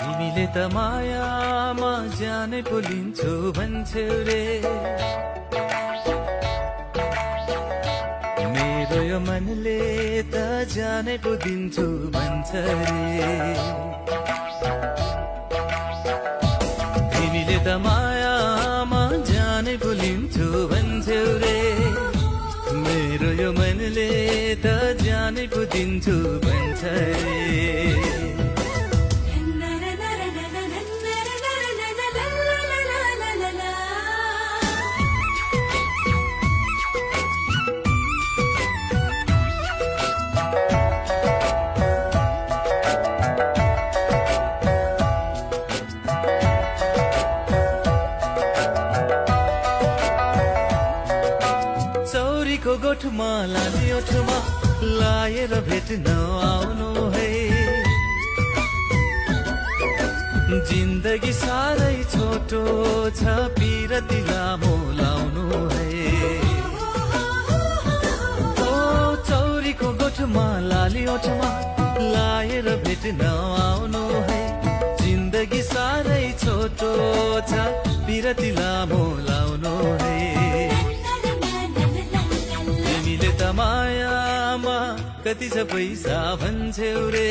तिमीले त मायामा जानै बोलिन्छु भन्छौ रे मेरो यो मनले त जानै बोलिन्छु भन्छ रे तिमीले त मायामा जानै बोलिन्छु भन्छौ रे मेरो यो मनले त जानै बोलिन्छु भन्छ रे चौरीको गोठमा लाली ओठमा लाएर भेट्न आउनु है जिन्दगी साह्रै छोटो छ पिरती लामो लाउनु है ओ चौरीको गोठमा लाली ओठमा लाएर भेट्न आउनु है जिन्दगी साह्रै छोटो छ पिरती लामो लाउनु है मायामा कति छ पैसा भन्छौ रे